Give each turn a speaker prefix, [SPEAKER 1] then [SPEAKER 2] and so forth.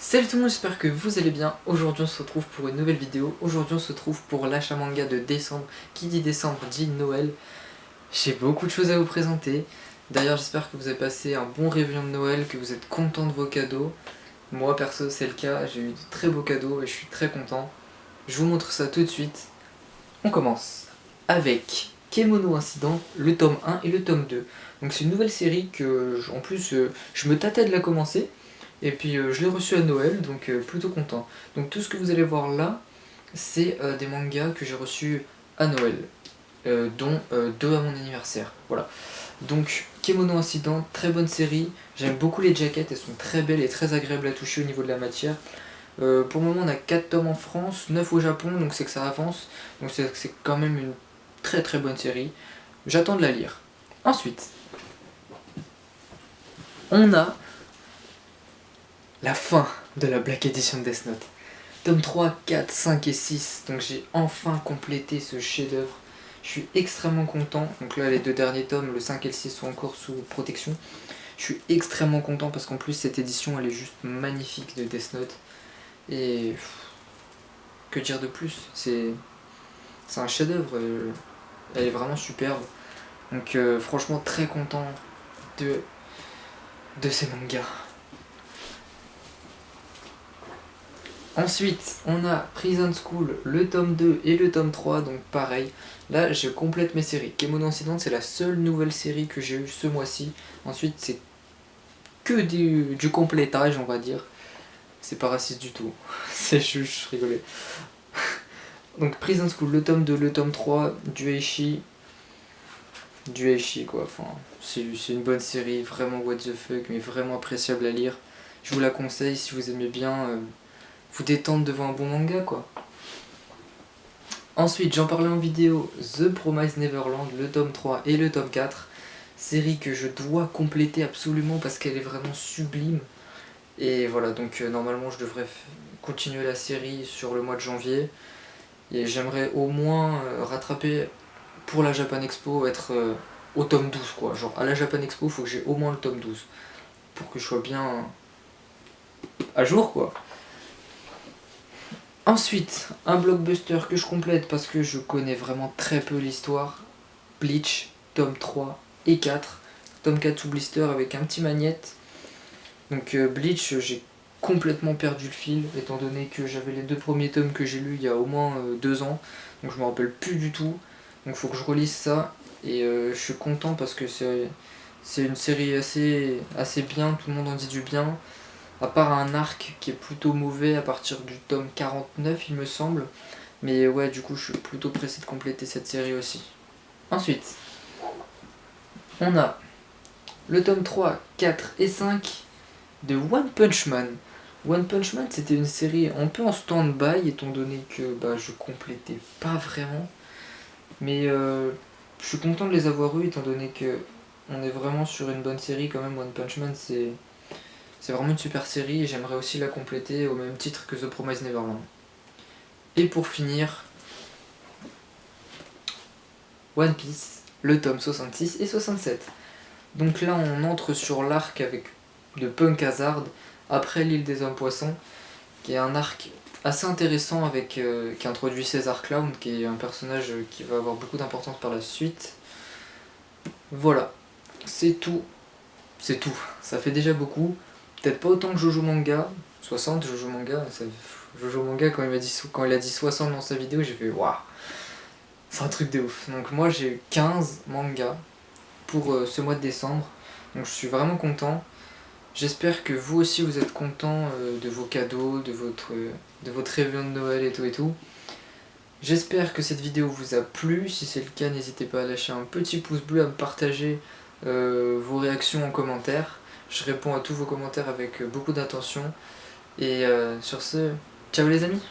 [SPEAKER 1] Salut tout le monde, j'espère que vous allez bien. Aujourd'hui on se retrouve pour une nouvelle vidéo. Aujourd'hui on se retrouve pour l'achat manga de décembre. Qui dit décembre dit Noël. J'ai beaucoup de choses à vous présenter. D'ailleurs j'espère que vous avez passé un bon réveillon de Noël, que vous êtes content de vos cadeaux. Moi perso c'est le cas, j'ai eu de très beaux cadeaux et je suis très content. Je vous montre ça tout de suite. On commence avec Kemono Incident, le tome 1 et le tome 2. Donc c'est une nouvelle série que en plus je me tâtais de la commencer. Et puis je l'ai reçu à Noël, donc plutôt content. Donc tout ce que vous allez voir là, c'est des mangas que j'ai reçus à Noël, dont deux à mon anniversaire. Voilà. Donc Kemono Incident, très bonne série. J'aime beaucoup les jaquettes, elles sont très belles et très agréables à toucher au niveau de la matière. Pour le moment on a 4 tomes en France, 9 au Japon, donc c'est que ça avance. Donc c'est quand même une très très bonne série. J'attends de la lire. Ensuite, on a la fin de la Black Edition de Death Note. Tome 3, 4, 5 et 6. Donc j'ai enfin complété ce chef-d'œuvre. Je suis extrêmement content. Donc là, les deux derniers tomes, le 5 et le 6, sont encore sous protection. Je suis extrêmement content parce qu'en plus, cette édition, elle est juste magnifique de Death Note. Et que dire de plus, c'est un chef-d'œuvre. Elle est vraiment superbe. Donc franchement, très content de ces mangas. Ensuite, on a Prison School, le tome 2 et le tome 3, donc pareil. Là, je complète mes séries. Kemono Incident, c'est la seule nouvelle série que j'ai eue ce mois-ci. Ensuite, c'est que du complétage, on va dire. C'est pas raciste du tout. C'est juste rigolé. Donc Prison School, le tome 2, le tome 3, du Eishi. Du Eishi, quoi. Enfin, c'est une bonne série, vraiment what the fuck, mais vraiment appréciable à lire. Je vous la conseille si vous aimez bien vous détendre devant un bon manga, quoi. Ensuite, j'en parlais en vidéo, The Promised Neverland, le tome 3 et le tome 4. Série que je dois compléter absolument parce qu'elle est vraiment sublime. Et voilà, donc normalement je devrais continuer la série sur le mois de janvier. Et j'aimerais au moins rattraper pour la Japan Expo, être au tome 12, quoi. Genre à la Japan Expo, il faut que j'ai au moins le tome 12. Pour que je sois bien à jour, quoi. Ensuite, un blockbuster que je complète parce que je connais vraiment très peu l'histoire. Bleach, tome 3 et 4. Tome 4 sous blister avec un petit magnète. Donc Bleach, j'ai complètement perdu le fil, étant donné que j'avais les deux premiers tomes que j'ai lus il y a au moins 2 ans. Donc je me rappelle plus du tout. Donc il faut que je relise ça. Et je suis content parce que c'est une série assez bien, tout le monde en dit du bien. À part un arc qui est plutôt mauvais à partir du tome 49 il me semble. Mais ouais, du coup je suis plutôt pressé de compléter cette série aussi. Ensuite, on a le tome 3, 4 et 5 de One Punch Man. One Punch Man, c'était une série un peu en stand-by étant donné que je complétais pas vraiment. Mais je suis content de les avoir eus étant donné que on est vraiment sur une bonne série quand même. One Punch Man, c'est vraiment une super série et j'aimerais aussi la compléter au même titre que The Promised Neverland. Et pour finir, One Piece, le tome 66 et 67. Donc là on entre sur l'arc avec de Punk Hazard après l'île des hommes poissons, qui est un arc assez intéressant avec qui introduit César Clown, qui est un personnage qui va avoir beaucoup d'importance par la suite. Voilà, c'est tout. C'est tout. Ça fait déjà beaucoup. Peut-être pas autant que Jojo Manga. 60 Jojo Manga. Jojo Manga, quand il a dit 60 dans sa vidéo, j'ai fait waouh. C'est un truc de ouf. Donc moi j'ai eu 15 mangas pour ce mois de décembre. Donc je suis vraiment content. J'espère que vous aussi vous êtes content de vos cadeaux, de votre réveillon de Noël et tout. J'espère que cette vidéo vous a plu. Si c'est le cas, n'hésitez pas à lâcher un petit pouce bleu, à me partager vos réactions en commentaire. Je réponds à tous vos commentaires avec beaucoup d'attention. Et sur ce, ciao les amis!